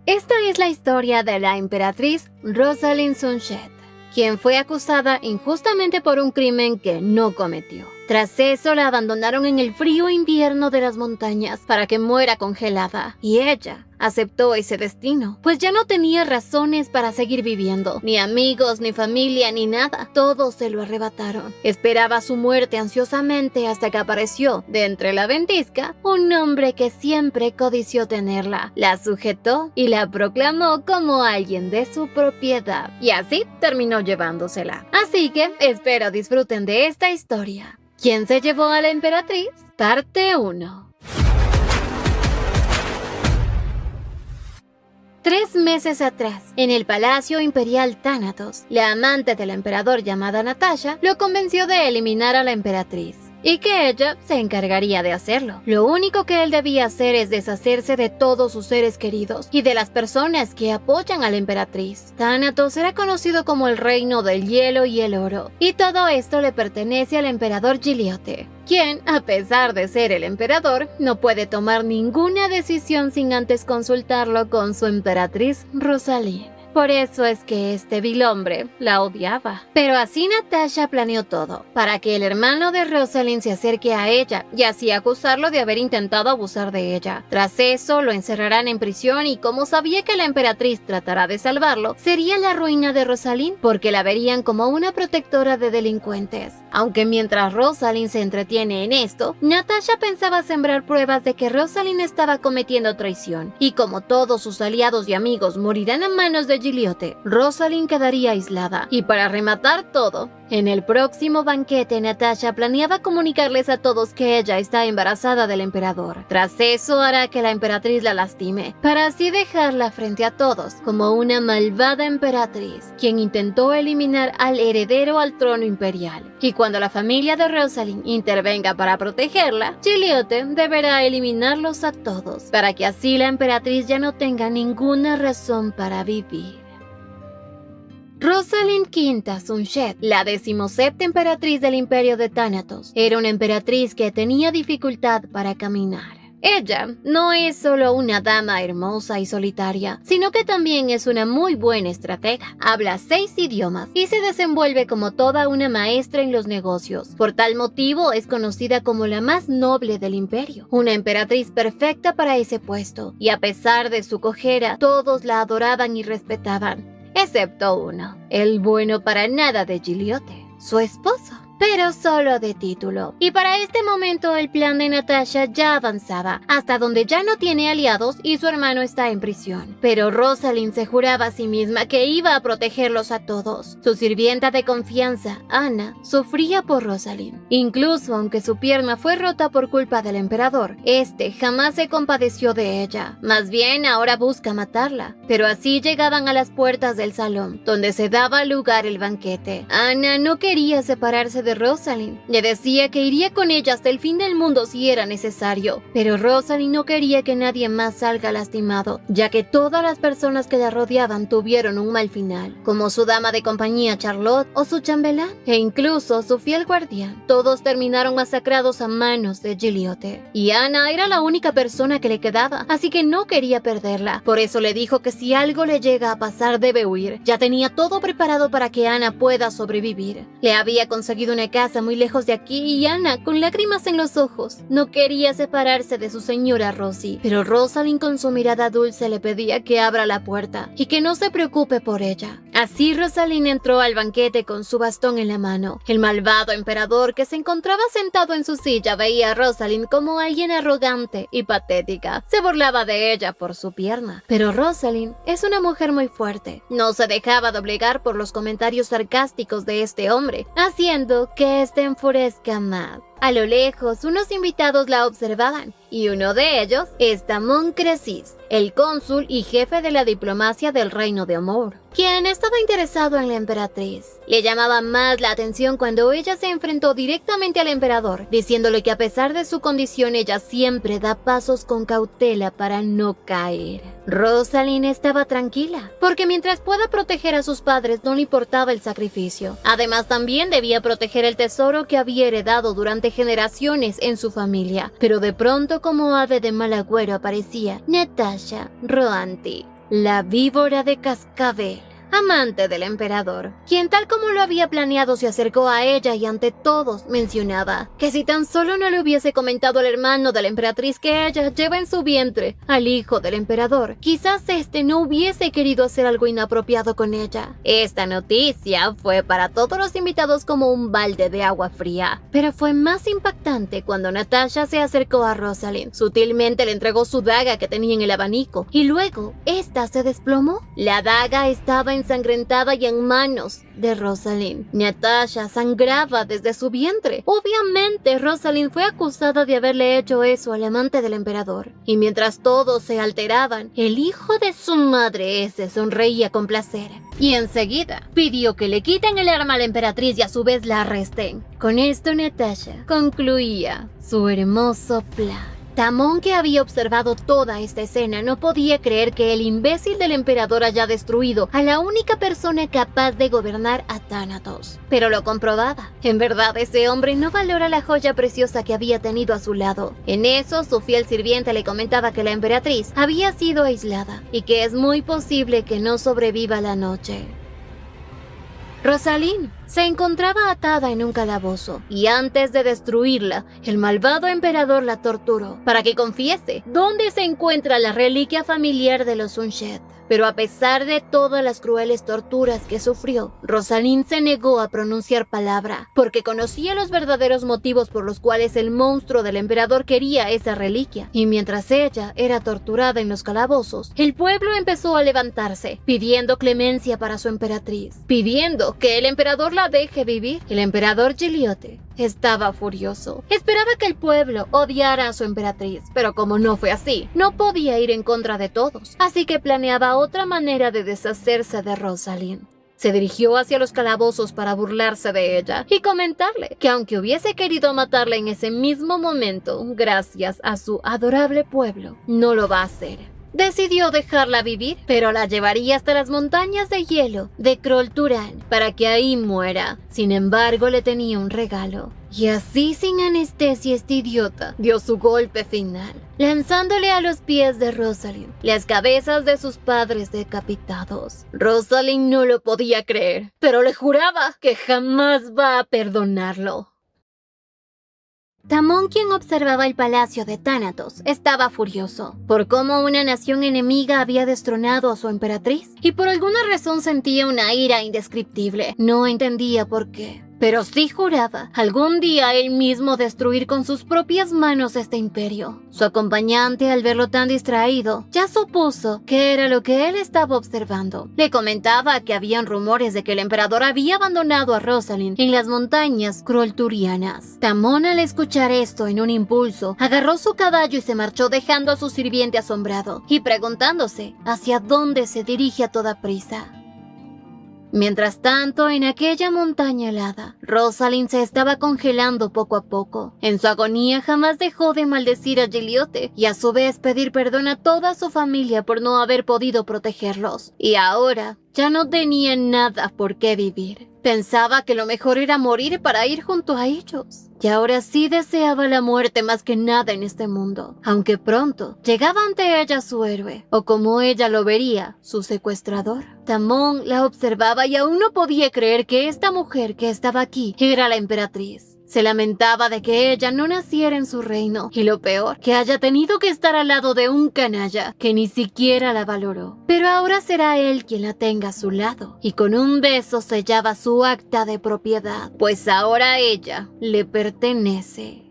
Esta es la historia de la emperatriz Rosalind Sunchet, quien fue acusada injustamente por un crimen que no cometió. Tras eso la abandonaron en el frío invierno de las montañas para que muera congelada, y ella aceptó ese destino, pues ya no tenía razones para seguir viviendo, ni amigos, ni familia, ni nada. Todos se lo arrebataron. Esperaba su muerte ansiosamente hasta que apareció, de entre la ventisca, un hombre que siempre codició tenerla. La sujetó y la proclamó como alguien de su propiedad, y así terminó llevándosela. Así que espero disfruten de esta historia. ¿Quién se llevó a la emperatriz? Parte 1. 3 meses atrás, en el Palacio Imperial Thanatos, la amante del emperador llamada Natasha lo convenció de eliminar a la emperatriz y que ella se encargaría de hacerlo. Lo único que él debía hacer es deshacerse de todos sus seres queridos y de las personas que apoyan a la emperatriz. Thanatos era conocido como el reino del hielo y el oro, y todo esto le pertenece al emperador Gigliotte, quien, a pesar de ser el emperador, no puede tomar ninguna decisión sin antes consultarlo con su emperatriz Rosalind. Por eso es que este vil hombre la odiaba. Pero así Natasha planeó todo, para que el hermano de Rosalind se acerque a ella y así acusarlo de haber intentado abusar de ella. Tras eso lo encerrarán en prisión y como sabía que la emperatriz tratará de salvarlo, sería la ruina de Rosalind porque la verían como una protectora de delincuentes. Aunque mientras Rosalind se entretiene en esto, Natasha pensaba sembrar pruebas de que Rosalind estaba cometiendo traición, y como todos sus aliados y amigos morirán a manos de Gigliotte, Rosalind quedaría aislada. Y para rematar todo, en el próximo banquete Natasha planeaba comunicarles a todos que ella está embarazada del emperador. Tras eso hará que la emperatriz la lastime, para así dejarla frente a todos como una malvada emperatriz, quien intentó eliminar al heredero al trono imperial. Y cuando la familia de Rosalind intervenga para protegerla, Gigliotte deberá eliminarlos a todos, para que así la emperatriz ya no tenga ninguna razón para vivir. Rosalind V Sunchet, la 17ª emperatriz del imperio de Thanatos, era una emperatriz que tenía dificultad para caminar. Ella no es solo una dama hermosa y solitaria, sino que también es una muy buena estratega. Habla 6 idiomas y se desenvuelve como toda una maestra en los negocios. Por tal motivo es conocida como la más noble del imperio, una emperatriz perfecta para ese puesto, y a pesar de su cojera, todos la adoraban y respetaban. Excepto uno, el bueno para nada de Gigliotte, su esposo, pero solo de título. Y para este momento el plan de Natasha ya avanzaba, hasta donde ya no tiene aliados y su hermano está en prisión. Pero Rosalind se juraba a sí misma que iba a protegerlos a todos. Su sirvienta de confianza, Anna, sufría por Rosalind. Incluso aunque su pierna fue rota por culpa del emperador, este jamás se compadeció de ella. Más bien ahora busca matarla. Pero así llegaban a las puertas del salón, donde se daba lugar el banquete. Anna no quería separarse de Rosalind. Le decía que iría con ella hasta el fin del mundo si era necesario, pero Rosalind no quería que nadie más salga lastimado, ya que todas las personas que la rodeaban tuvieron un mal final, como su dama de compañía Charlotte o su chambelán, e incluso su fiel guardián. Todos terminaron masacrados a manos de Gigliotte, y Anna era la única persona que le quedaba, así que no quería perderla. Por eso le dijo que si algo le llega a pasar debe huir. Ya tenía todo preparado para que Anna pueda sobrevivir. Le había conseguido una casa muy lejos de aquí y Anna, con lágrimas en los ojos, no quería separarse de su señora Rosie. Pero Rosalind con su mirada dulce le pedía que abra la puerta y que no se preocupe por ella. Así Rosalind entró al banquete con su bastón en la mano. El malvado emperador que se encontraba sentado en su silla veía a Rosalind como alguien arrogante y patética. Se burlaba de ella por su pierna. Pero Rosalind es una mujer muy fuerte. No se dejaba doblegar por los comentarios sarcásticos de este hombre, haciendo que este enfurezca más. A lo lejos, unos invitados la observaban, y uno de ellos es Damon Cresis, el cónsul y jefe de la diplomacia del reino de Amor, quien estaba interesado en la emperatriz. Le llamaba más la atención cuando ella se enfrentó directamente al emperador, diciéndole que a pesar de su condición ella siempre da pasos con cautela para no caer. Rosalind estaba tranquila, porque mientras pueda proteger a sus padres no le importaba el sacrificio. Además también debía proteger el tesoro que había heredado durante generaciones en su familia. Pero de pronto, como ave de mal agüero, aparecía Natasha Rhoanti, la víbora de cascabel, amante del emperador, quien tal como lo había planeado se acercó a ella y ante todos mencionaba que si tan solo no le hubiese comentado al hermano de la emperatriz que ella lleva en su vientre al hijo del emperador, quizás este no hubiese querido hacer algo inapropiado con ella. Esta noticia fue para todos los invitados como un balde de agua fría, pero fue más impactante cuando Natasha se acercó a Rosalind, sutilmente le entregó su daga que tenía en el abanico y luego esta se desplomó. La daga estaba ensangrentada y en manos de Rosalind. Natasha sangraba desde su vientre. Obviamente, Rosalind fue acusada de haberle hecho eso al amante del emperador. Y mientras todos se alteraban, el hijo de su madre se sonreía con placer. Y enseguida pidió que le quiten el arma a la emperatriz y a su vez la arresten. Con esto, Natasha concluía su hermoso plan. Tamón, que había observado toda esta escena, no podía creer que el imbécil del emperador haya destruido a la única persona capaz de gobernar a Thanatos. Pero lo comprobaba. En verdad, ese hombre no valora la joya preciosa que había tenido a su lado. En eso, su fiel sirviente le comentaba que la emperatriz había sido aislada y que es muy posible que no sobreviva la noche. Rosalind se encontraba atada en un calabozo y antes de destruirla, el malvado emperador la torturó para que confiese dónde se encuentra la reliquia familiar de los Unshed. Pero a pesar de todas las crueles torturas que sufrió, Rosalind se negó a pronunciar palabra, porque conocía los verdaderos motivos por los cuales el monstruo del emperador quería esa reliquia. Y mientras ella era torturada en los calabozos, el pueblo empezó a levantarse, pidiendo clemencia para su emperatriz, pidiendo que el emperador la deje vivir. El emperador Giliote estaba furioso. Esperaba que el pueblo odiara a su emperatriz, pero como no fue así, no podía ir en contra de todos, así que planeaba otra manera de deshacerse de Rosalind. Se dirigió hacia los calabozos para burlarse de ella y comentarle que aunque hubiese querido matarla en ese mismo momento, gracias a su adorable pueblo, no lo va a hacer. Decidió dejarla vivir, pero la llevaría hasta las montañas de hielo de Krolturan para que ahí muera. Sin embargo, le tenía un regalo. Y así, sin anestesia, este idiota dio su golpe final, lanzándole a los pies de Rosalind las cabezas de sus padres decapitados. Rosalind no lo podía creer, pero le juraba que jamás va a perdonarlo. Tamón, quien observaba el palacio de Thanatos, estaba furioso por cómo una nación enemiga había destronado a su emperatriz y por alguna razón sentía una ira indescriptible. No entendía por qué, pero sí juraba algún día él mismo destruir con sus propias manos este imperio. Su acompañante, al verlo tan distraído, ya supuso que era lo que él estaba observando. Le comentaba que habían rumores de que el emperador había abandonado a Rosalind en las montañas Krolturianas. Tamón, al escuchar esto en un impulso, agarró su caballo y se marchó dejando a su sirviente asombrado y preguntándose hacia dónde se dirige a toda prisa. Mientras tanto, en aquella montaña helada, Rosalind se estaba congelando poco a poco. En su agonía jamás dejó de maldecir a Giliote y a su vez pedir perdón a toda su familia por no haber podido protegerlos. Y ahora ya no tenía nada por qué vivir. Pensaba que lo mejor era morir para ir junto a ellos. Y ahora sí deseaba la muerte más que nada en este mundo. Aunque pronto llegaba ante ella su héroe, o como ella lo vería, su secuestrador. Tamón la observaba y aún no podía creer que esta mujer que estaba aquí era la emperatriz. Se lamentaba de que ella no naciera en su reino y lo peor, que haya tenido que estar al lado de un canalla que ni siquiera la valoró. Pero ahora será él quien la tenga a su lado y con un beso sellaba su acta de propiedad, pues ahora ella le pertenece.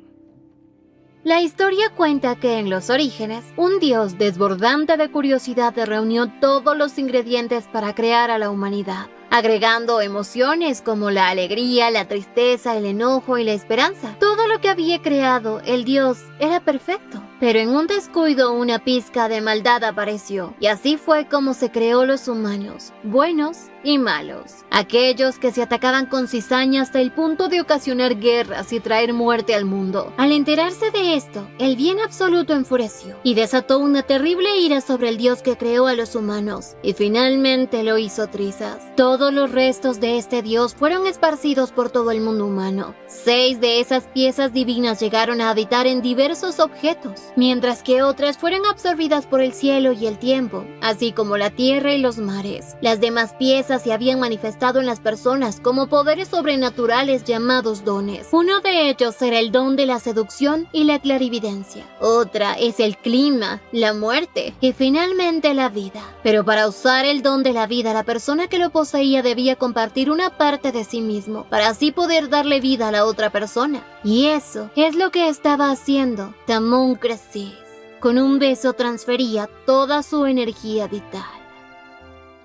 La historia cuenta que en los orígenes, un dios desbordante de curiosidad reunió todos los ingredientes para crear a la humanidad, agregando emociones como la alegría, la tristeza, el enojo y la esperanza. Todo lo que había creado el dios era perfecto, pero en un descuido una pizca de maldad apareció, y así fue como se creó los humanos, buenos y malos, aquellos que se atacaban con cizaña hasta el punto de ocasionar guerras y traer muerte al mundo. Al enterarse de esto, el bien absoluto enfureció y desató una terrible ira sobre el dios que creó a los humanos, y finalmente lo hizo trizas. Todo Todos los restos de este dios fueron esparcidos por todo el mundo humano. 6 de esas piezas divinas llegaron a habitar en diversos objetos, mientras que otras fueron absorbidas por el cielo y el tiempo, así como la tierra y los mares. Las demás piezas se habían manifestado en las personas como poderes sobrenaturales llamados dones. Uno de ellos era el don de la seducción y la clarividencia. Otra es el clima, la muerte y finalmente la vida. Pero para usar el don de la vida, la persona que lo poseía debía compartir una parte de sí mismo para así poder darle vida a la otra persona. Y eso es lo que estaba haciendo Tamón Kresis. Con un beso transfería toda su energía vital.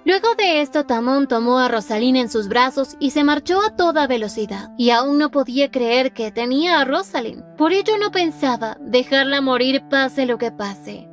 Luego de esto, Tamón tomó a Rosalind en sus brazos y se marchó a toda velocidad. Y aún no podía creer que tenía a Rosalind. Por ello no pensaba dejarla morir pase lo que pase.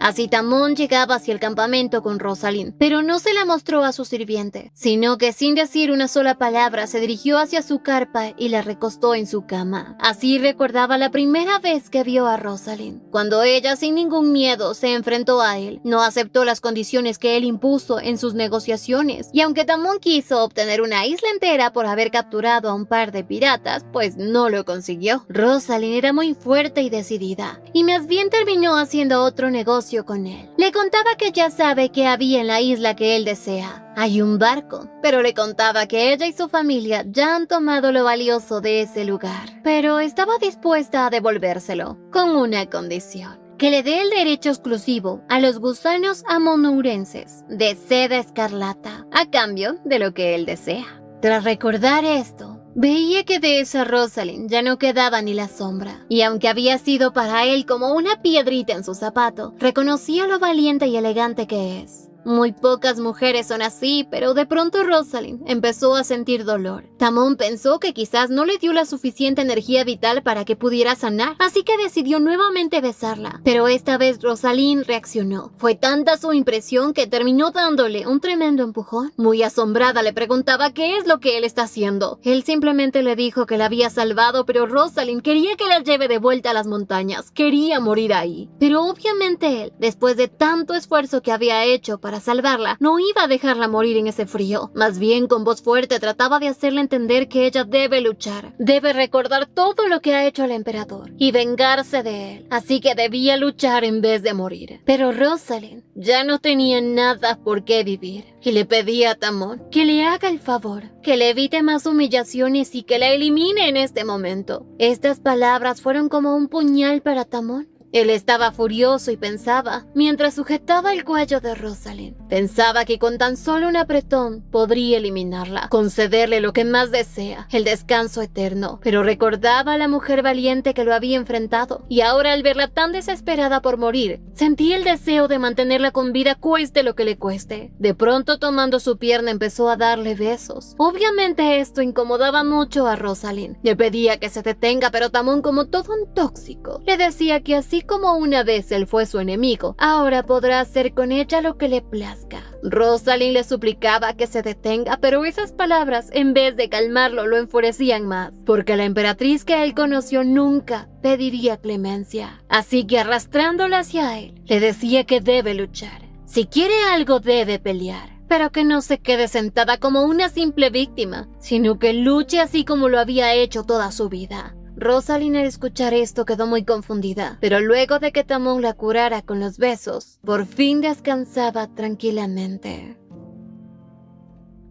Así Tamón llegaba hacia el campamento con Rosalind, pero no se la mostró a su sirviente, sino que sin decir una sola palabra se dirigió hacia su carpa y la recostó en su cama. Así recordaba la primera vez que vio a Rosalind, cuando ella sin ningún miedo se enfrentó a él. No aceptó las condiciones que él impuso en sus negociaciones, y aunque Tamón quiso obtener una isla entera por haber capturado a un par de piratas, pues no lo consiguió. Rosalind era muy fuerte y decidida, y más bien terminó haciendo otro negocio con él. Le contaba que ya sabe que había en la isla que él desea. Hay un barco, pero le contaba que ella y su familia ya han tomado lo valioso de ese lugar. Pero estaba dispuesta a devolvérselo, con una condición: que le dé el derecho exclusivo a los gusanos amonourenses de seda escarlata, a cambio de lo que él desea. Tras recordar esto, veía que de esa Rosalind ya no quedaba ni la sombra, y aunque había sido para él como una piedrita en su zapato, reconocía lo valiente y elegante que es. Muy pocas mujeres son así, pero de pronto Rosalind empezó a sentir dolor. Tamón pensó que quizás no le dio la suficiente energía vital para que pudiera sanar, así que decidió nuevamente besarla. Pero esta vez Rosalind reaccionó. Fue tanta su impresión que terminó dándole un tremendo empujón. Muy asombrada le preguntaba qué es lo que él está haciendo. Él simplemente le dijo que la había salvado, pero Rosalind quería que la lleve de vuelta a las montañas. Quería morir ahí. Pero obviamente él, después de tanto esfuerzo que había hecho para salvarla, no iba a dejarla morir en ese frío. Más bien, con voz fuerte trataba de hacerle entender que ella debe luchar, debe recordar todo lo que ha hecho el emperador y vengarse de él, así que debía luchar en vez de morir. Pero Rosalind ya no tenía nada por qué vivir y le pedía a Tamón que le haga el favor, que le evite más humillaciones y que la elimine en este momento. Estas palabras fueron como un puñal para Tamón. Él estaba furioso y pensaba, mientras sujetaba el cuello de Rosalind. Pensaba que con tan solo un apretón podría eliminarla, concederle lo que más desea, el descanso eterno. Pero recordaba a la mujer valiente que lo había enfrentado, y ahora al verla tan desesperada por morir, sentía el deseo de mantenerla con vida cueste lo que le cueste. De pronto, tomando su pierna, empezó a darle besos. Obviamente esto incomodaba mucho a Rosalind. Le pedía que se detenga, pero Tamón, como todo un tóxico, le decía que así como una vez él fue su enemigo, ahora podrá hacer con ella lo que le plazca. Rosalind le suplicaba que se detenga, pero esas palabras, en vez de calmarlo, lo enfurecían más, porque la emperatriz que él conoció nunca pediría clemencia. Así que, arrastrándola hacia él, le decía que debe luchar. Si quiere algo, debe pelear, pero que no se quede sentada como una simple víctima, sino que luche así como lo había hecho toda su vida. Rosalind, al escuchar esto, quedó muy confundida, pero luego de que Tamón la curara con los besos, por fin descansaba tranquilamente.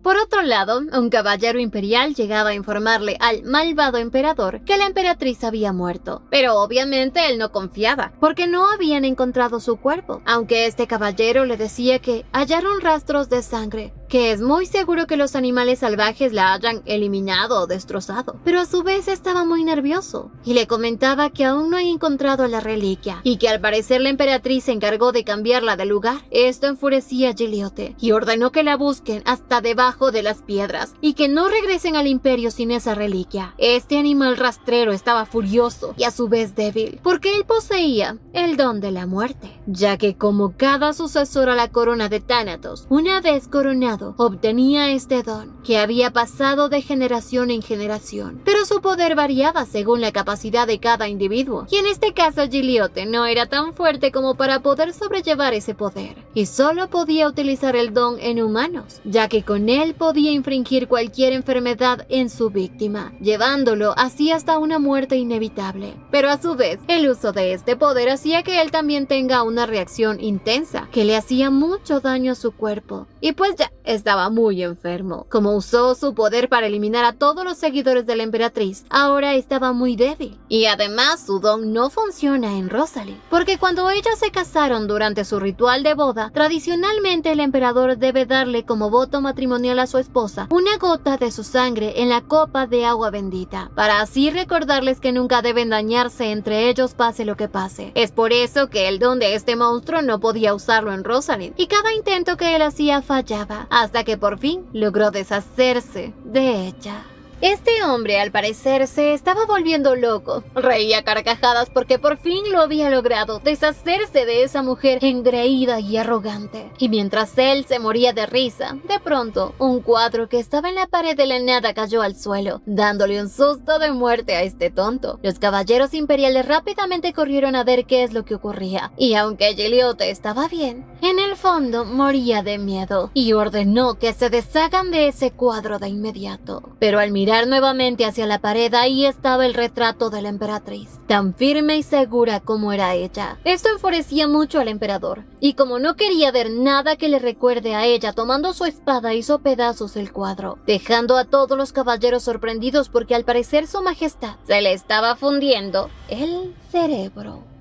Por otro lado, un caballero imperial llegaba a informarle al malvado emperador que la emperatriz había muerto, pero obviamente él no confiaba, porque no habían encontrado su cuerpo, aunque este caballero le decía que hallaron rastros de sangre, que es muy seguro que los animales salvajes la hayan eliminado o destrozado, pero a su vez estaba muy nervioso, y le comentaba que aún no ha encontrado la reliquia, y que al parecer la emperatriz se encargó de cambiarla de lugar. Esto enfurecía a Giliote, y ordenó que la busquen hasta debajo de las piedras, y que no regresen al imperio sin esa reliquia. Este animal rastrero estaba furioso, y a su vez débil, porque él poseía el don de la muerte, ya que como cada sucesor a la corona de Thanatos, una vez coronado, reinado obtenía este don, que había pasado de generación en generación, pero su poder variaba según la capacidad de cada individuo, y en este caso Gigliotte no era tan fuerte como para poder sobrellevar ese poder, y solo podía utilizar el don en humanos, ya que con él podía infringir cualquier enfermedad en su víctima, llevándolo así hasta una muerte inevitable. Pero a su vez, el uso de este poder hacía que él también tenga una reacción intensa, que le hacía mucho daño a su cuerpo, y pues ya estaba muy enfermo. Como usó su poder para eliminar a todos los seguidores de la emperatriz, ahora estaba muy débil. Y además su don no funciona en Rosalind, porque cuando ellas se casaron durante su ritual de boda, tradicionalmente el emperador debe darle como voto matrimonial a su esposa una gota de su sangre en la copa de agua bendita, para así recordarles que nunca deben dañarse entre ellos pase lo que pase. Es por eso que el don de este monstruo no podía usarlo en Rosalind, y cada intento que él hacía fallaba, hasta que por fin logró deshacerse de ella. Este hombre, al parecer, se estaba volviendo loco. Reía a carcajadas porque por fin lo había logrado, deshacerse de esa mujer engreída y arrogante. Y mientras él se moría de risa, de pronto, un cuadro que estaba en la pared de la nada cayó al suelo, dándole un susto de muerte a este tonto. Los caballeros imperiales rápidamente corrieron a ver qué es lo que ocurría, y aunque Gigliotte estaba bien, en el fondo moría de miedo, y ordenó que se deshagan de ese cuadro de inmediato. Pero al mirar nuevamente hacia la pared, ahí estaba el retrato de la emperatriz, tan firme y segura como era ella. Esto enfurecía mucho al emperador, y como no quería ver nada que le recuerde a ella, tomando su espada hizo pedazos el cuadro, dejando a todos los caballeros sorprendidos porque al parecer su majestad se le estaba fundiendo el cerebro.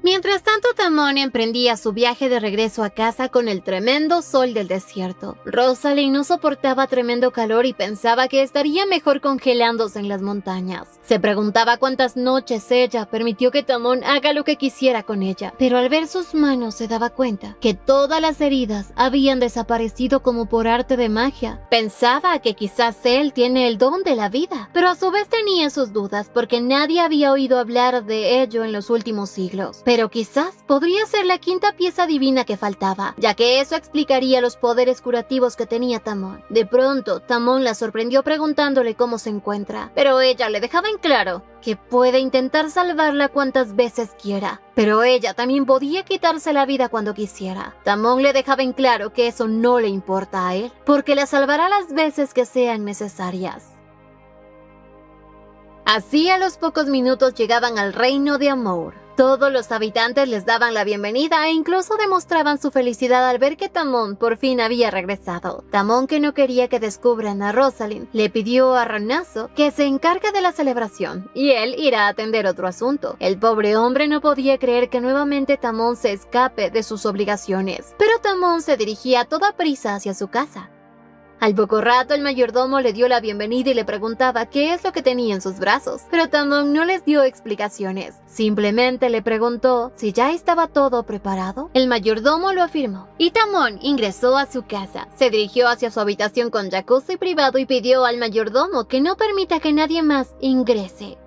Mientras tanto, Tamón emprendía su viaje de regreso a casa con el tremendo sol del desierto. Rosalind no soportaba tremendo calor y pensaba que estaría mejor congelándose en las montañas. Se preguntaba cuántas noches ella permitió que Tamón haga lo que quisiera con ella, pero al ver sus manos se daba cuenta que todas las heridas habían desaparecido como por arte de magia. Pensaba que quizás él tiene el don de la vida, pero a su vez tenía sus dudas porque nadie había oído hablar de ello en los últimos siglos. Pero quizás podría ser la quinta pieza divina que faltaba, ya que eso explicaría los poderes curativos que tenía Tamón. De pronto, Tamón la sorprendió preguntándole cómo se encuentra, pero ella le dejaba en claro que puede intentar salvarla cuantas veces quiera, pero ella también podía quitarse la vida cuando quisiera. Tamón le dejaba en claro que eso no le importa a él, porque la salvará las veces que sean necesarias. Así a los pocos minutos llegaban al reino de Amour. Todos los habitantes les daban la bienvenida e incluso demostraban su felicidad al ver que Tamón por fin había regresado. Tamón, que no quería que descubran a Rosalind, le pidió a Ranazo que se encargue de la celebración y él irá a atender otro asunto. El pobre hombre no podía creer que nuevamente Tamón se escape de sus obligaciones, pero Tamón se dirigía a toda prisa hacia su casa. Al poco rato el mayordomo le dio la bienvenida y le preguntaba qué es lo que tenía en sus brazos, pero Tamón no les dio explicaciones. Simplemente le preguntó si ya estaba todo preparado. El mayordomo lo afirmó, y Tamón ingresó a su casa. Se dirigió hacia su habitación con jacuzzi privado y pidió al mayordomo que no permita que nadie más ingrese.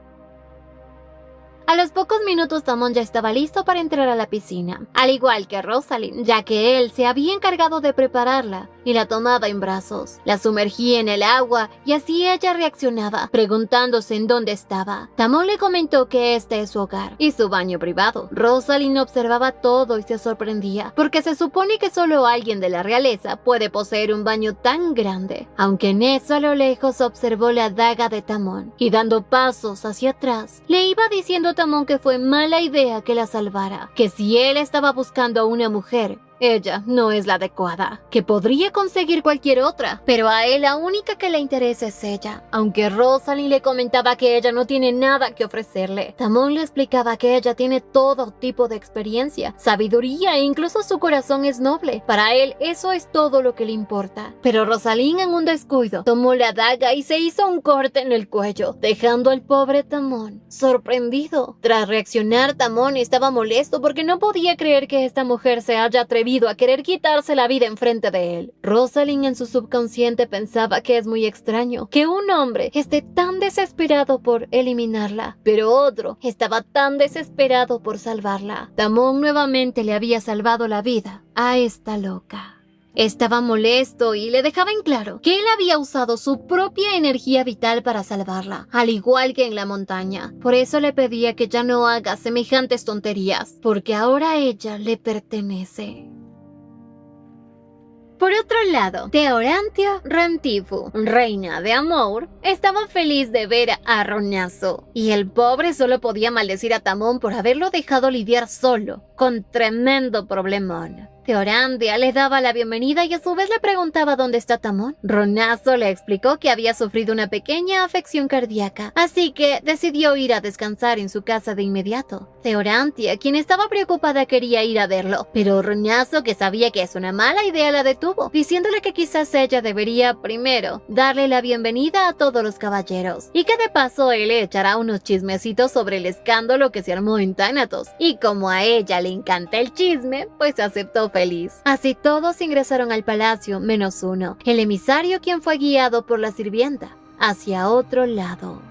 A los pocos minutos Tamón ya estaba listo para entrar a la piscina, al igual que Rosalind, ya que él se había encargado de prepararla y la tomaba en brazos. La sumergía en el agua y así ella reaccionaba, preguntándose en dónde estaba. Tamón le comentó que este es su hogar y su baño privado. Rosalind observaba todo y se sorprendía, porque se supone que solo alguien de la realeza puede poseer un baño tan grande. Aunque en eso a lo lejos observó la daga de Tamón y dando pasos hacia atrás, le iba diciendo a Tamón que fue mala idea que la salvara, que si él estaba buscando a una mujer, ella no es la adecuada, que podría conseguir cualquier otra, pero a él la única que le interesa es ella. Aunque Rosalind le comentaba que ella no tiene nada que ofrecerle, Tamón le explicaba que ella tiene todo tipo de experiencia, sabiduría e incluso su corazón es noble. Para él eso es todo lo que le importa. Pero Rosalind, en un descuido, tomó la daga y se hizo un corte en el cuello, dejando al pobre Tamón sorprendido. Tras reaccionar, Tamón estaba molesto porque no podía creer que esta mujer se haya atrevido a querer quitarse la vida enfrente de él. Rosalind en su subconsciente pensaba que es muy extraño que un hombre esté tan desesperado por eliminarla, pero otro estaba tan desesperado por salvarla. Tamón nuevamente le había salvado la vida a esta loca. Estaba molesto y le dejaba en claro que él había usado su propia energía vital para salvarla, al igual que en la montaña. Por eso le pedía que ya no haga semejantes tonterías, porque ahora ella le pertenece. Por otro lado, Teorantia Rantifu, reina de Amor, estaba feliz de ver a Roñazo, y el pobre solo podía maldecir a Tamón por haberlo dejado lidiar solo, con tremendo problemón. Teorantia le daba la bienvenida y a su vez le preguntaba dónde está Tamón. Roñazo le explicó que había sufrido una pequeña afección cardíaca, así que decidió ir a descansar en su casa de inmediato. Teorantia, quien estaba preocupada, quería ir a verlo, pero Roñazo, que sabía que es una mala idea, la detuvo, diciéndole que quizás ella debería primero darle la bienvenida a todos los caballeros, y que de paso él le echará unos chismecitos sobre el escándalo que se armó en Thanatos, y como a ella le encanta el chisme, pues aceptó feliz. Así todos ingresaron al palacio, menos uno, el emisario, quien fue guiado por la sirvienta hacia otro lado.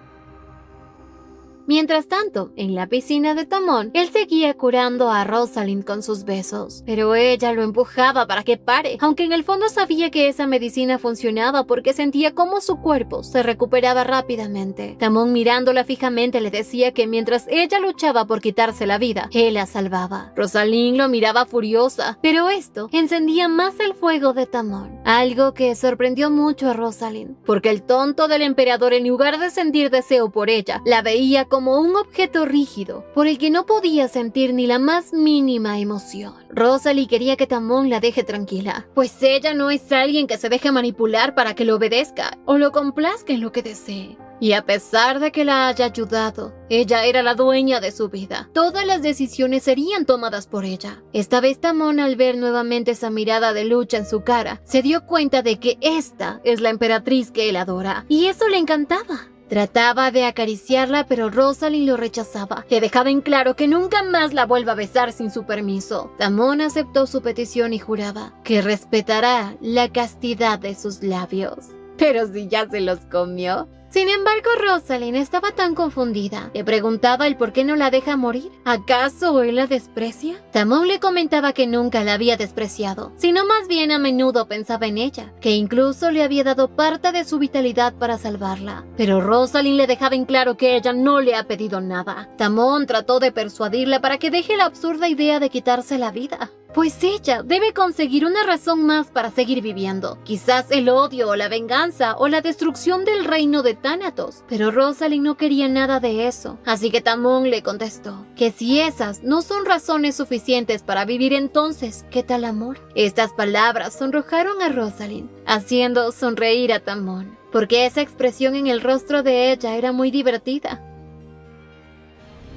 Mientras tanto, en la piscina de Tamón, él seguía curando a Rosalind con sus besos, pero ella lo empujaba para que pare, aunque en el fondo sabía que esa medicina funcionaba porque sentía cómo su cuerpo se recuperaba rápidamente. Tamón, mirándola fijamente, le decía que mientras ella luchaba por quitarse la vida, él la salvaba. Rosalind lo miraba furiosa, pero esto encendía más el fuego de Tamón, algo que sorprendió mucho a Rosalind, porque el tonto del emperador, en lugar de sentir deseo por ella, la veía como un objeto rígido, por el que no podía sentir ni la más mínima emoción. Rosalie quería que Tamón la deje tranquila, pues ella no es alguien que se deje manipular para que lo obedezca o lo complazca en lo que desee. Y a pesar de que la haya ayudado, ella era la dueña de su vida. Todas las decisiones serían tomadas por ella. Esta vez Tamón, al ver nuevamente esa mirada de lucha en su cara, se dio cuenta de que esta es la emperatriz que él adora, y eso le encantaba. Trataba de acariciarla, pero Rosalind lo rechazaba. Le dejaba en claro que nunca más la vuelva a besar sin su permiso. Tamón aceptó su petición y juraba que respetará la castidad de sus labios. Pero si ya se los comió. Sin embargo, Rosalind estaba tan confundida. Le preguntaba el por qué no la deja morir. ¿Acaso él la desprecia? Tamón le comentaba que nunca la había despreciado, sino más bien a menudo pensaba en ella, que incluso le había dado parte de su vitalidad para salvarla. Pero Rosalind le dejaba en claro que ella no le ha pedido nada. Tamón trató de persuadirla para que deje la absurda idea de quitarse la vida, pues ella debe conseguir una razón más para seguir viviendo. Quizás el odio o la venganza o la destrucción del reino de Thanatos. Pero Rosalind no quería nada de eso. Así que Tamón le contestó que si esas no son razones suficientes para vivir, entonces, ¿qué tal amor? Estas palabras sonrojaron a Rosalind, haciendo sonreír a Tamón, porque esa expresión en el rostro de ella era muy divertida.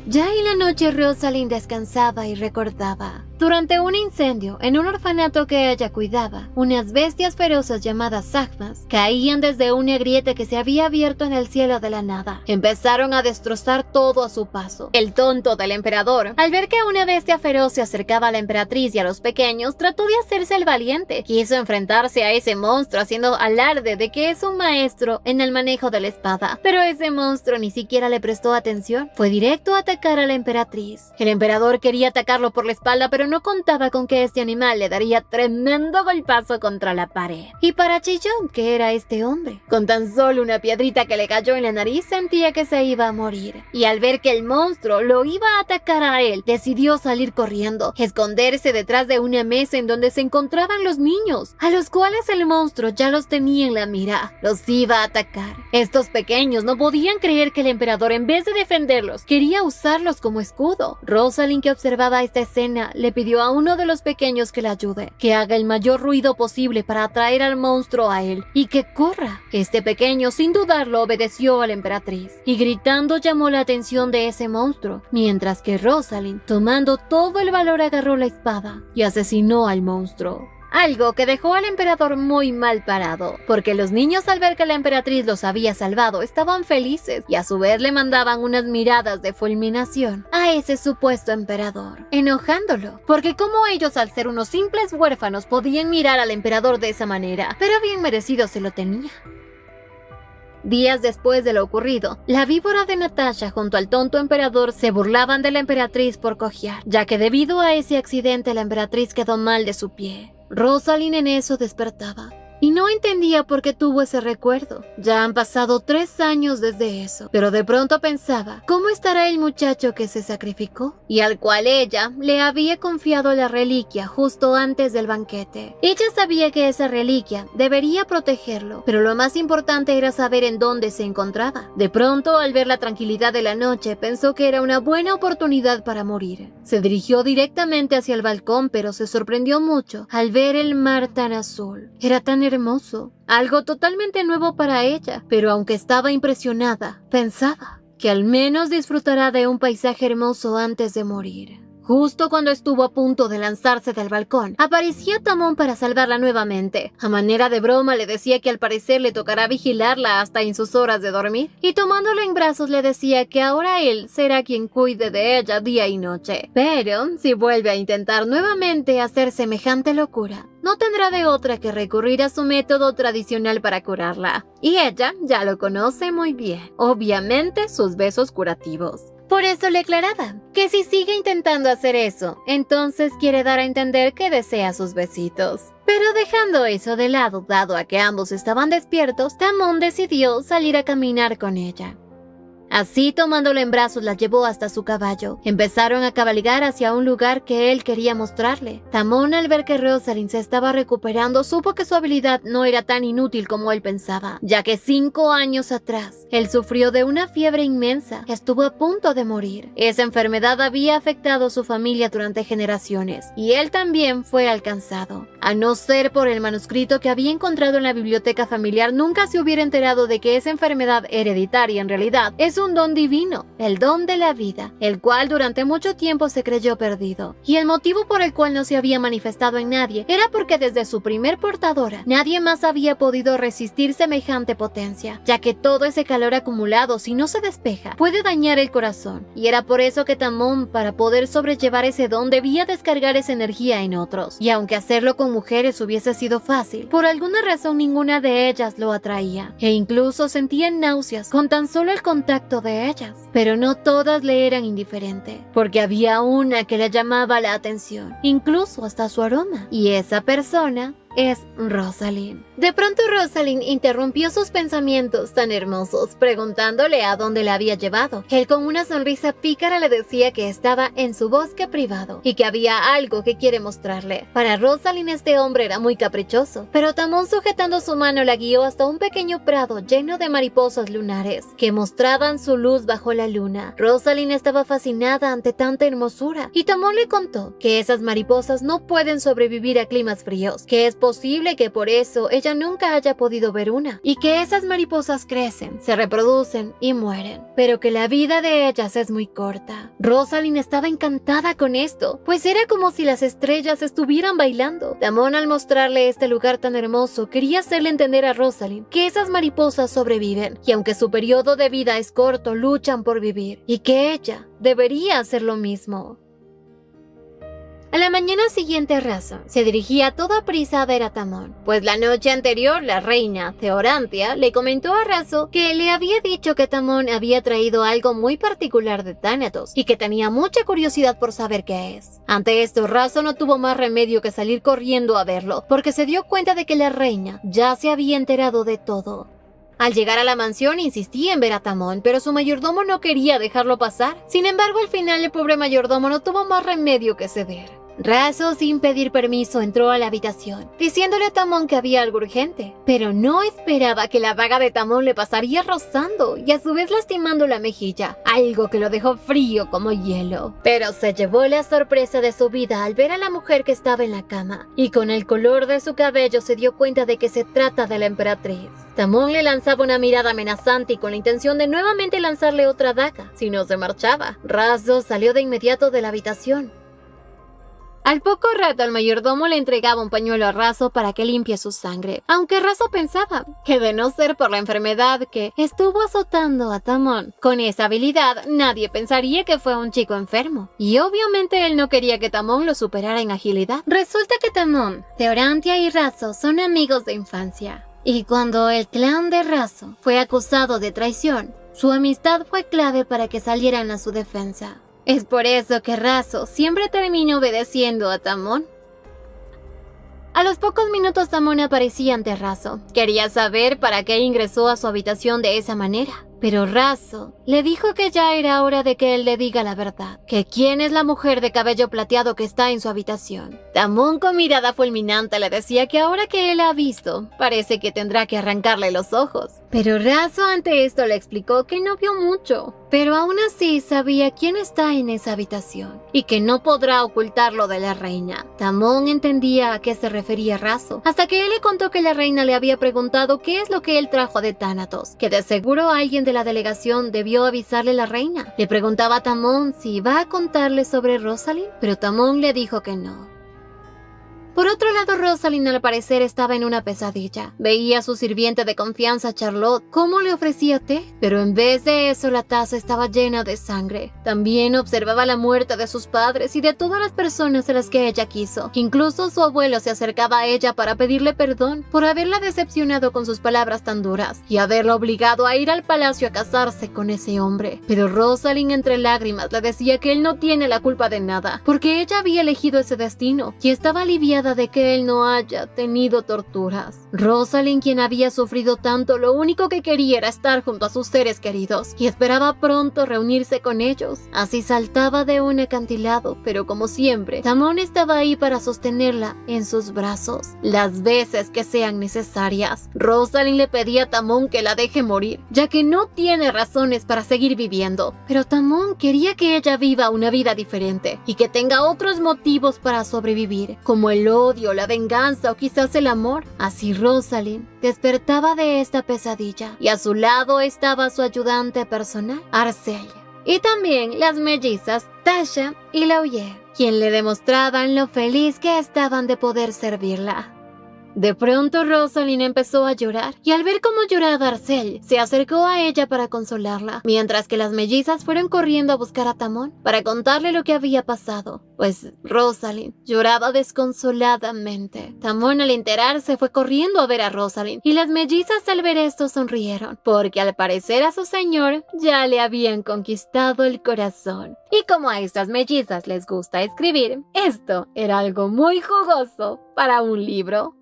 Ya en la noche, Rosalind descansaba y recordaba. Durante un incendio en un orfanato que ella cuidaba, unas bestias feroces llamadas Sagmas caían desde una grieta que se había abierto en el cielo de la nada. Empezaron a destrozar todo a su paso. El tonto del emperador, al ver que una bestia feroz se acercaba a la emperatriz y a los pequeños, trató de hacerse el valiente. Quiso enfrentarse a ese monstruo haciendo alarde de que es un maestro en el manejo de la espada. Pero ese monstruo ni siquiera le prestó atención. Fue directo a atacar a la emperatriz. El emperador quería atacarlo por la espalda, pero no contaba con que este animal le daría tremendo golpazo contra la pared. Y para Chillón, que era este hombre, con tan solo una piedrita que le cayó en la nariz, sentía que se iba a morir. Y al ver que el monstruo lo iba a atacar a él, decidió salir corriendo, esconderse detrás de una mesa en donde se encontraban los niños, a los cuales el monstruo ya los tenía en la mira. Los iba a atacar. Estos pequeños no podían creer que el emperador, en vez de defenderlos, quería usarlos como escudo. Rosalind, que observaba esta escena, le pidió a uno de los pequeños que la ayude, que haga el mayor ruido posible para atraer al monstruo a él y que corra. Este pequeño, sin dudarlo, obedeció a la emperatriz y gritando llamó la atención de ese monstruo, mientras que Rosalind, tomando todo el valor, agarró la espada y asesinó al monstruo. Algo que dejó al emperador muy mal parado, porque los niños, al ver que la emperatriz los había salvado, estaban felices y a su vez le mandaban unas miradas de fulminación a ese supuesto emperador, enojándolo, porque como ellos, al ser unos simples huérfanos, podían mirar al emperador de esa manera, pero bien merecido se lo tenía. Días después de lo ocurrido, la víbora de Natasha junto al tonto emperador se burlaban de la emperatriz por cojear, ya que debido a ese accidente la emperatriz quedó mal de su pie. Rosalind en eso despertaba y no entendía por qué tuvo ese recuerdo. Ya han pasado 3 años desde eso, pero de pronto pensaba, ¿cómo estará el muchacho que se sacrificó? Y al cual ella le había confiado la reliquia justo antes del banquete. Ella sabía que esa reliquia debería protegerlo, pero lo más importante era saber en dónde se encontraba. De pronto, al ver la tranquilidad de la noche, pensó que era una buena oportunidad para morir. Se dirigió directamente hacia el balcón, pero se sorprendió mucho al ver el mar tan azul. Era tan hermoso, algo totalmente nuevo para ella, pero aunque estaba impresionada, pensaba que al menos disfrutará de un paisaje hermoso antes de morir. Justo cuando estuvo a punto de lanzarse del balcón, aparecía Tamón para salvarla nuevamente. A manera de broma le decía que al parecer le tocará vigilarla hasta en sus horas de dormir, y tomándola en brazos le decía que ahora él será quien cuide de ella día y noche. Pero si vuelve a intentar nuevamente hacer semejante locura, no tendrá de otra que recurrir a su método tradicional para curarla. Y ella ya lo conoce muy bien. Obviamente sus besos curativos. Por eso le aclaraba que si sigue intentando hacer eso, entonces quiere dar a entender que desea sus besitos. Pero dejando eso de lado, dado a que ambos estaban despiertos, Tamón decidió salir a caminar con ella. Así, tomándola en brazos, la llevó hasta su caballo. Empezaron a cabalgar hacia un lugar que él quería mostrarle. Tamón, al ver que Rosalind se estaba recuperando, supo que su habilidad no era tan inútil como él pensaba, ya que 5 años atrás, él sufrió de una fiebre inmensa. Estuvo a punto de morir. Esa enfermedad había afectado a su familia durante generaciones, y él también fue alcanzado. A no ser por el manuscrito que había encontrado en la biblioteca familiar, nunca se hubiera enterado de que esa enfermedad hereditaria en realidad es un don divino, el don de la vida, el cual durante mucho tiempo se creyó perdido. Y el motivo por el cual no se había manifestado en nadie era porque desde su primer portadora, nadie más había podido resistir semejante potencia, ya que todo ese calor acumulado, si no se despeja, puede dañar el corazón. Y era por eso que Tamón, para poder sobrellevar ese don, debía descargar esa energía en otros. Y aunque hacerlo con mujeres hubiese sido fácil, por alguna razón ninguna de ellas lo atraía, e incluso sentía náuseas con tan solo el contacto de ellas. Pero no todas le eran indiferentes, porque había una que le llamaba la atención, incluso hasta su aroma, y esa persona es Rosalind. De pronto Rosalind interrumpió sus pensamientos tan hermosos, preguntándole a dónde la había llevado. Él con una sonrisa pícara le decía que estaba en su bosque privado y que había algo que quiere mostrarle. Para Rosalind este hombre era muy caprichoso, pero Tamón, sujetando su mano, la guió hasta un pequeño prado lleno de mariposas lunares que mostraban su luz bajo la luna. Rosalind estaba fascinada ante tanta hermosura, y Tamón le contó que esas mariposas no pueden sobrevivir a climas fríos, que es posible que por eso ella nunca haya podido ver una, y que esas mariposas crecen, se reproducen y mueren, pero que la vida de ellas es muy corta. Rosalind estaba encantada con esto, pues era como si las estrellas estuvieran bailando. Tamón, al mostrarle este lugar tan hermoso, quería hacerle entender a Rosalind que esas mariposas sobreviven, y aunque su periodo de vida es corto, luchan por vivir, y que ella debería hacer lo mismo. A la mañana siguiente, Raso se dirigía a toda prisa a ver a Tamón, pues la noche anterior la reina Theorantia le comentó a Raso que le había dicho que Tamón había traído algo muy particular de Thanatos y que tenía mucha curiosidad por saber qué es. Ante esto, Raso no tuvo más remedio que salir corriendo a verlo, porque se dio cuenta de que la reina ya se había enterado de todo. Al llegar a la mansión insistía en ver a Tamón, pero su mayordomo no quería dejarlo pasar. Sin embargo, al final el pobre mayordomo no tuvo más remedio que ceder. Raso, sin pedir permiso, entró a la habitación, diciéndole a Tamón que había algo urgente, pero no esperaba que la daga de Tamón le pasaría rozando y a su vez lastimando la mejilla, algo que lo dejó frío como hielo. Pero se llevó la sorpresa de su vida al ver a la mujer que estaba en la cama, y con el color de su cabello se dio cuenta de que se trata de la emperatriz. Tamón le lanzaba una mirada amenazante y con la intención de nuevamente lanzarle otra daga, si no se marchaba. Raso salió de inmediato de la habitación. Al poco rato, el mayordomo le entregaba un pañuelo a Raso para que limpie su sangre, aunque Raso pensaba que de no ser por la enfermedad que estuvo azotando a Tamón, con esa habilidad nadie pensaría que fue un chico enfermo, y obviamente él no quería que Tamón lo superara en agilidad. Resulta que Tamón, Theorantia y Raso son amigos de infancia, y cuando el clan de Raso fue acusado de traición, su amistad fue clave para que salieran a su defensa. Es por eso que Raso siempre termina obedeciendo a Tamón. A los pocos minutos Tamón aparecía ante Razo. Quería saber para qué ingresó a su habitación de esa manera. Pero Razo le dijo que ya era hora de que él le diga la verdad, que quién es la mujer de cabello plateado que está en su habitación. Tamón con mirada fulminante le decía que ahora que él la ha visto, parece que tendrá que arrancarle los ojos. Pero Razo ante esto le explicó que no vio mucho, pero aún así sabía quién está en esa habitación y que no podrá ocultarlo de la reina. Tamón entendía a qué se refería Razo, hasta que él le contó que la reina le había preguntado qué es lo que él trajo de Thanatos, que de seguro alguien de la delegación debió avisarle a la reina. Le preguntaba a Tamón si iba a contarle sobre Rosalind, pero Tamón le dijo que no. Por otro lado, Rosalind al parecer estaba en una pesadilla. Veía a su sirviente de confianza, Charlotte, cómo le ofrecía té, pero en vez de eso la taza estaba llena de sangre. También observaba la muerte de sus padres y de todas las personas a las que ella quiso. Incluso su abuelo se acercaba a ella para pedirle perdón por haberla decepcionado con sus palabras tan duras y haberla obligado a ir al palacio a casarse con ese hombre. Pero Rosalind entre lágrimas le decía que él no tiene la culpa de nada, porque ella había elegido ese destino y estaba aliviada de que él no haya tenido torturas. Rosalind, quien había sufrido tanto, lo único que quería era estar junto a sus seres queridos y esperaba pronto reunirse con ellos. Así saltaba de un acantilado, pero como siempre, Tamón estaba ahí para sostenerla en sus brazos las veces que sean necesarias. Rosalind le pedía a Tamón que la deje morir, ya que no tiene razones para seguir viviendo, pero Tamón quería que ella viva una vida diferente y que tenga otros motivos para sobrevivir, como el odio, la venganza o quizás el amor. Así Rosalind despertaba de esta pesadilla y a su lado estaba su ayudante personal, Arcelle, y también las mellizas Tasha y Laoye, quien le demostraban lo feliz que estaban de poder servirla. De pronto Rosalind empezó a llorar y al ver cómo lloraba Arcelle, se acercó a ella para consolarla, mientras que las mellizas fueron corriendo a buscar a Tamón para contarle lo que había pasado, pues Rosalind lloraba desconsoladamente. Tamón al enterarse fue corriendo a ver a Rosalind y las mellizas al ver esto sonrieron, porque al parecer a su señor ya le habían conquistado el corazón. Y como a estas mellizas les gusta escribir, esto era algo muy jugoso para un libro.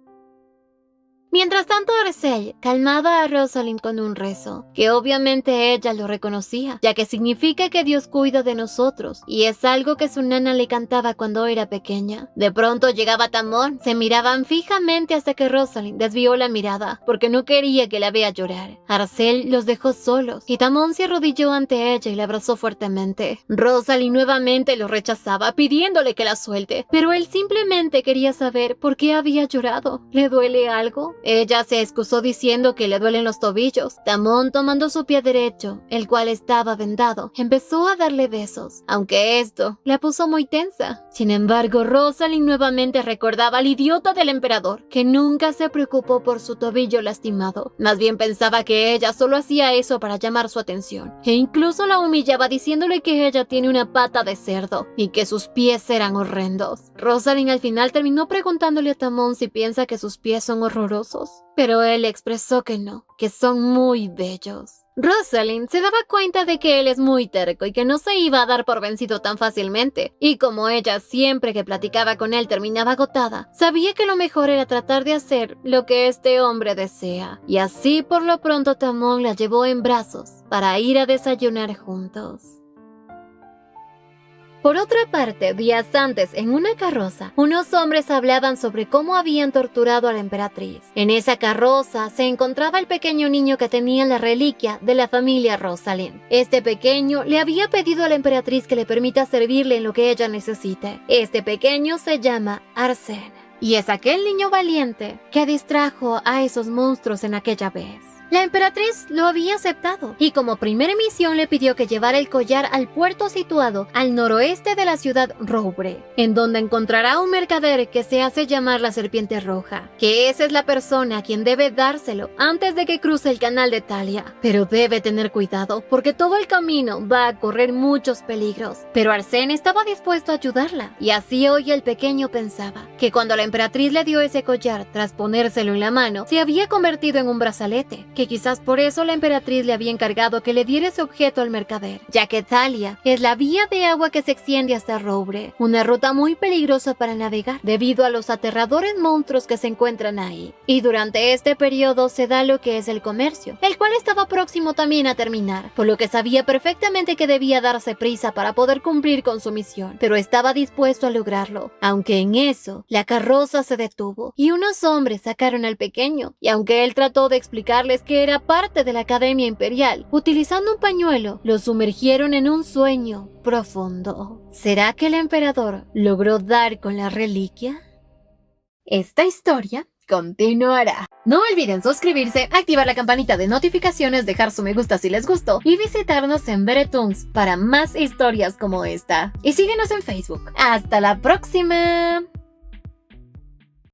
Mientras tanto, Arcelle calmaba a Rosalind con un rezo, que obviamente ella lo reconocía, ya que significa que Dios cuida de nosotros, y es algo que su nana le cantaba cuando era pequeña. De pronto llegaba Tamón, se miraban fijamente hasta que Rosalind desvió la mirada, porque no quería que la vea llorar. Arcelle los dejó solos, y Tamón se arrodilló ante ella y la abrazó fuertemente. Rosalind nuevamente lo rechazaba, pidiéndole que la suelte, pero él simplemente quería saber por qué había llorado. ¿Le duele algo? Ella se excusó diciendo que le duelen los tobillos. Tamón, tomando su pie derecho, el cual estaba vendado, empezó a darle besos, aunque esto la puso muy tensa. Sin embargo, Rosalind nuevamente recordaba al idiota del emperador, que nunca se preocupó por su tobillo lastimado. Más bien pensaba que ella solo hacía eso para llamar su atención, e incluso la humillaba diciéndole que ella tiene una pata de cerdo y que sus pies eran horrendos. Rosalind al final terminó preguntándole a Tamón si piensa que sus pies son horrorosos, pero él expresó que no, que son muy bellos. Rosalind se daba cuenta de que él es muy terco y que no se iba a dar por vencido tan fácilmente, y como ella siempre que platicaba con él terminaba agotada, sabía que lo mejor era tratar de hacer lo que este hombre desea, y así por lo pronto Tamón la llevó en brazos para ir a desayunar juntos. Por otra parte, días antes, en una carroza, unos hombres hablaban sobre cómo habían torturado a la emperatriz. En esa carroza se encontraba el pequeño niño que tenía la reliquia de la familia Rosalind. Este pequeño le había pedido a la emperatriz que le permita servirle en lo que ella necesite. Este pequeño se llama Arsène, y es aquel niño valiente que distrajo a esos monstruos en aquella vez. La emperatriz lo había aceptado y como primera misión le pidió que llevara el collar al puerto situado al noroeste de la ciudad Roubre, en donde encontrará un mercader que se hace llamar la Serpiente Roja, que esa es la persona a quien debe dárselo antes de que cruce el canal de Talia. Pero debe tener cuidado porque todo el camino va a correr muchos peligros. Pero Arsène estaba dispuesto a ayudarla, y así hoy el pequeño pensaba que cuando la emperatriz le dio ese collar tras ponérselo en la mano, se había convertido en un brazalete que quizás por eso la emperatriz le había encargado que le diera ese objeto al mercader, ya que Thalia es la vía de agua que se extiende hasta Roure, una ruta muy peligrosa para navegar debido a los aterradores monstruos que se encuentran ahí. Y durante este periodo se da lo que es el comercio, el cual estaba próximo también a terminar, por lo que sabía perfectamente que debía darse prisa para poder cumplir con su misión, pero estaba dispuesto a lograrlo, aunque en eso la carroza se detuvo y unos hombres sacaron al pequeño, y aunque él trató de explicarles que era parte de la Academia Imperial, utilizando un pañuelo, lo sumergieron en un sueño profundo. ¿Será que el emperador logró dar con la reliquia? Esta historia continuará. No olviden suscribirse, activar la campanita de notificaciones, dejar su me gusta si les gustó y visitarnos en Beretoons para más historias como esta. Y síguenos en Facebook. ¡Hasta la próxima!